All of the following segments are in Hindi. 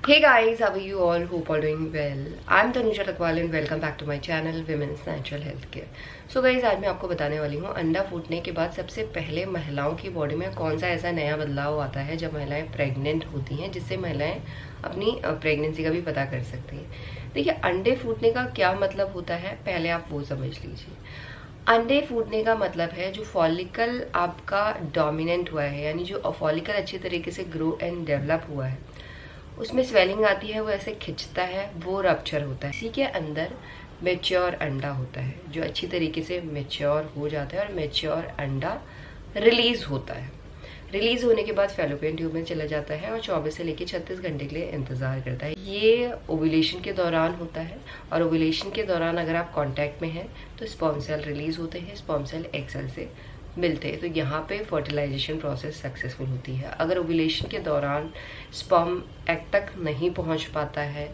Hey guys, how are you all? Hope all doing well. I'm Tanuja Lakwal and welcome back to my channel Women's Natural Health Care. So guys, आज मैं आपको बताने वाली हूँ अंडा फूटने के बाद सबसे पहले महिलाओं की बॉडी में कौन सा ऐसा नया बदलाव आता है जब महिलाएं प्रेग्नेंट होती हैं, जिससे महिलाएं अपनी प्रेगनेंसी का भी पता कर सकती हैं। देखिए, अंडे फूटने का क्या मतलब होता है, पहले आप वो समझ लीजिए। अंडे फूटने का मतलब है जो फॉलिकल आपका डोमिनेंट हुआ है, यानी जो फॉलिकल अच्छी तरीके से ग्रो एंड डेवलप हुआ है, उसमें स्वेलिंग आती है, वो ऐसे खिंचता है, वो रप्चर होता है। इसी के अंदर मेच्योर अंडा होता है जो अच्छी तरीके से मेच्योर हो जाता है और मेच्योर अंडा रिलीज होता है। रिलीज होने के बाद फैलोपियन ट्यूब में चला जाता है और 24 से लेकर 36 घंटे के लिए इंतजार करता है। ये ओव्यूलेशन के दौरान होता है और ओव्यूलेशन के दौरान अगर आप कांटेक्ट में हैं तो स्पर्म सेल रिलीज होते हैं, स्पर्म सेल एग सेल से मिलते हैं, तो यहाँ पे फर्टिलाइजेशन प्रोसेस सक्सेसफुल होती है। अगर ओव्यूलेशन के दौरान स्पर्म एग तक नहीं पहुँच पाता है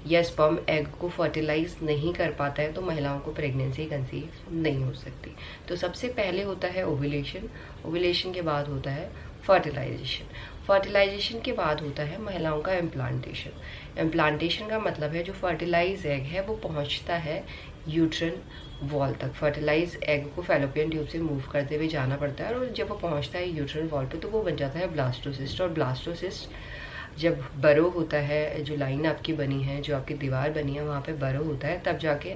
या स्पर्म एग को फर्टिलाइज नहीं कर पाता है तो महिलाओं को प्रेगनेंसी कंसीव नहीं हो सकती। तो सबसे पहले होता है ओव्यूलेशन, ओव्यूलेशन के बाद होता है फर्टिलाइजेशन, फर्टिलाइजेशन के बाद होता है महिलाओं का इम्प्लांटेशन। इम्प्लांटेशन का मतलब है जो फर्टिलाइज एग है वो पहुंचता है यूट्रन वॉल तक। फर्टिलाइज एग को फैलोपियन ट्यूब से मूव करते हुए जाना पड़ता है और जब वो पहुंचता है यूट्रन वॉल पे तो वो बन जाता है ब्लास्टोसिस्ट। और ब्लास्टोसिस्ट जब बरो होता है, जो लाइन आपकी बनी है, जो आपकी दीवार बनी है, वहाँ पे बरो होता है, तब जाके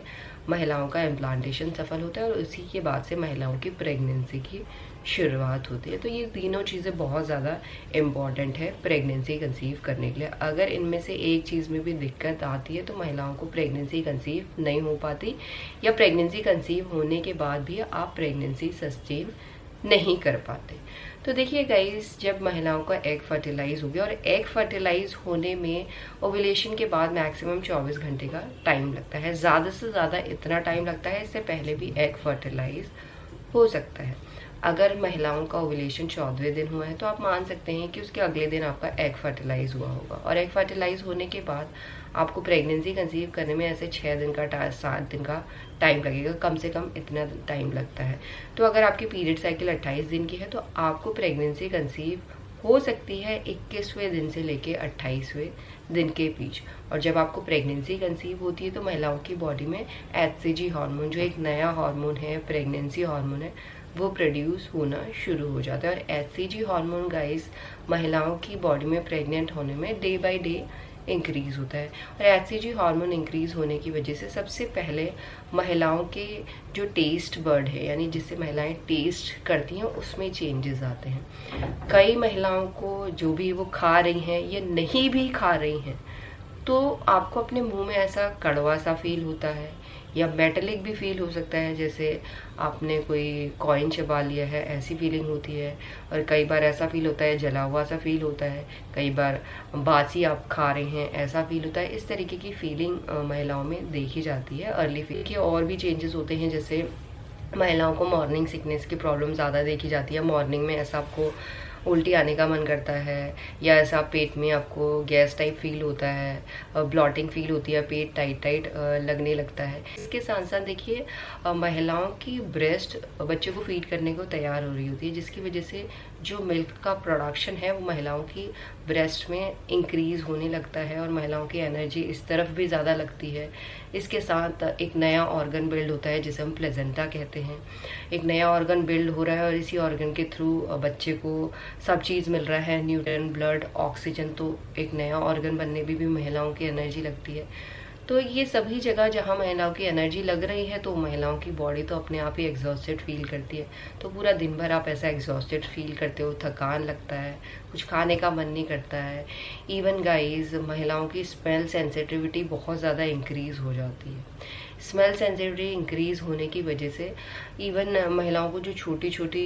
महिलाओं का इम्प्लांटेशन सफल होता है और उसी के बाद से महिलाओं की प्रेगनेंसी की शुरुआत होती है। तो ये तीनों चीज़ें बहुत ज़्यादा इम्पॉर्टेंट है प्रेगनेंसी कंसीव करने के लिए। अगर इनमें से एक चीज़ में भी दिक्कत आती है तो महिलाओं को प्रेगनेंसी कंसीव नहीं हो पाती, या प्रेगनेंसी कंसीव होने के बाद भी आप प्रेगनेंसी सस्टेन नहीं कर पाते। तो देखिए गाइस, जब महिलाओं का एग फर्टिलाइज हो गया, और एग फर्टिलाइज होने में ओव्यूलेशन के बाद मैक्सिमम 24 घंटे का टाइम लगता है, ज़्यादा से ज़्यादा इतना टाइम लगता है। इससे पहले भी एग फर्टिलाइज हो सकता है। अगर महिलाओं का ओव्यूलेशन 14वें दिन हुआ है तो आप मान सकते हैं कि उसके अगले दिन आपका एग फर्टिलाइज हुआ होगा, और एग फर्टिलाइज होने के बाद आपको प्रेगनेंसी कंसीव करने में ऐसे 6 दिन का 7 दिन का टाइम लगेगा, कम से कम इतना टाइम लगता है। तो अगर आपकी पीरियड साइकिल 28 दिन की है तो आपको प्रेगनेंसी कंसीव हो सकती है 21वें दिन से लेके 28वें दिन के बीच। और जब आपको प्रेगनेंसी कंसीव होती है तो महिलाओं की बॉडी में HCG हार्मोन, जो एक नया हार्मोन है, प्रेगनेंसी हार्मोन है, वो प्रोड्यूस होना शुरू हो जाता है। और HCG हार्मोन गाइस महिलाओं की बॉडी में प्रेग्नेंट होने में डे बाय डे इंक्रीज होता है। और HCG हार्मोन इंक्रीज होने की वजह से सबसे पहले महिलाओं के जो टेस्ट बर्ड है, यानी जिससे महिलाएं टेस्ट करती हैं, उसमें चेंजेस आते हैं। कई महिलाओं को जो भी वो खा रही हैं या नहीं भी खा रही हैं तो आपको अपने मुंह में ऐसा कड़वा सा फील होता है या मेटेलिक भी फील हो सकता है, जैसे आपने कोई कॉइन चबा लिया है, ऐसी फीलिंग होती है। और कई बार ऐसा फील होता है जला हुआ सा फील होता है, कई बार बासी आप खा रहे हैं ऐसा फील होता है। इस तरीके की फीलिंग महिलाओं में देखी जाती है अर्ली फील के। और भी चेंजेस होते हैं, जैसे महिलाओं को मॉर्निंग सिकनेस की प्रॉब्लम ज़्यादा देखी जाती है। मॉर्निंग में ऐसा आपको उल्टी आने का मन करता है, या ऐसा पेट में आपको गैस टाइप फील होता है, ब्लॉटिंग फील होती है, पेट टाइट टाइट लगने लगता है। इसके साथ साथ देखिए, महिलाओं की ब्रेस्ट बच्चे को फीड करने को तैयार हो रही होती है, जिसकी वजह से जो मिल्क का प्रोडक्शन है वो महिलाओं की ब्रेस्ट में इंक्रीज होने लगता है और महिलाओं की एनर्जी इस तरफ भी ज़्यादा लगती है। इसके साथ एक नया ऑर्गन बिल्ड होता है जिसे हम प्लेजेंटा कहते हैं। एक नया ऑर्गन बिल्ड हो रहा है और इसी ऑर्गन के थ्रू बच्चे को सब चीज़ मिल रहा है, न्यूट्रिएंट, ब्लड, ऑक्सीजन। तो एक नया ऑर्गन बनने में भी महिलाओं की एनर्जी लगती है। तो ये सभी जगह जहाँ महिलाओं की एनर्जी लग रही है तो महिलाओं की बॉडी तो अपने आप ही एग्जॉस्टेड फील करती है। तो पूरा दिन भर आप ऐसा एग्जॉस्टेड फील करते हो, थकान लगता है, कुछ खाने का मन नहीं करता है। इवन गाइस, महिलाओं की स्मेल सेंसिटिविटी बहुत ज़्यादा इंक्रीज हो जाती है। स्मेल सेंसिटिविटी इंक्रीज होने की वजह से इवन महिलाओं को जो छोटी छोटी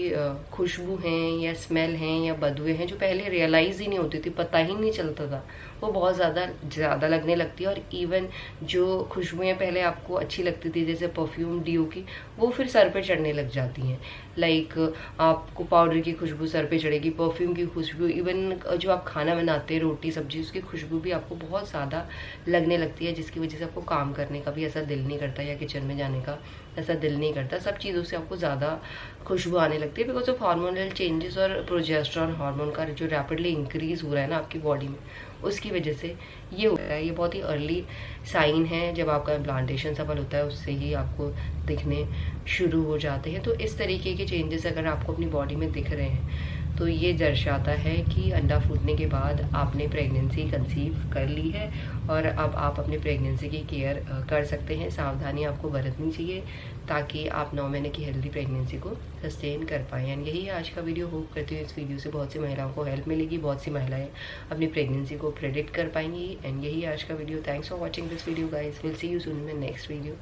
खुशबू हैं या स्मेल हैं या बदबूएं हैं, जो पहले रियलाइज ही नहीं होती थी, पता ही नहीं चलता था, वो बहुत ज़्यादा लगने लगती है। और इवन जो खुशबुएं पहले आपको अच्छी लगती थी, जैसे परफ्यूम, डीओ की, वो फिर सर पे चढ़ने लग जाती हैं। लाइक आपको पाउडर की खुशबू सर पे चढ़ेगी, परफ्यूम की खुशबू, इवन जो आप खाना बनाते हैं, रोटी सब्जी, उसकी खुशबू भी आपको बहुत ज़्यादा लगने लगती है, जिसकी वजह से आपको काम करने का भी ऐसा दिल नहीं करता या किचन में जाने का ऐसा दिल नहीं करता। सब चीज़ों से आपको ज़्यादा खुशबू आने लगती है बिकॉज ऑफ हार्मोनल चेंजेस और प्रोजेस्टेरॉन हार्मोन का जो रैपिडली इंक्रीज हो रहा है ना आपकी बॉडी में, उसकी वजह से ये हो रहा है। ये बहुत ही अर्ली साइन है, जब आपका इम्प्लांटेशन सफल होता है उससे ही आपको दिखने शुरू हो जाते हैं। तो इस तरीके के चेंजेस अगर आपको अपनी बॉडी में दिख रहे हैं तो ये दर्शाता है कि अंडा फूटने के बाद आपने प्रेगनेंसी कंसीव कर ली है और अब आप अपनी प्रेगनेंसी की केयर कर सकते हैं। सावधानी आपको बरतनी चाहिए ताकि आप 9 महीने की हेल्दी प्रेगनेंसी को सस्टेन कर पाएँ। एंड यही है आज का वीडियो। होप करती हूँ इस वीडियो से बहुत सी महिलाओं को हेल्प मिलेगी, बहुत सी महिलाएं अपनी प्रेगनेंसी को प्रेडिक्ट कर पाएंगी। एंड यही है आज का video. Thanks for watching this video guys, will see you soon in the next video.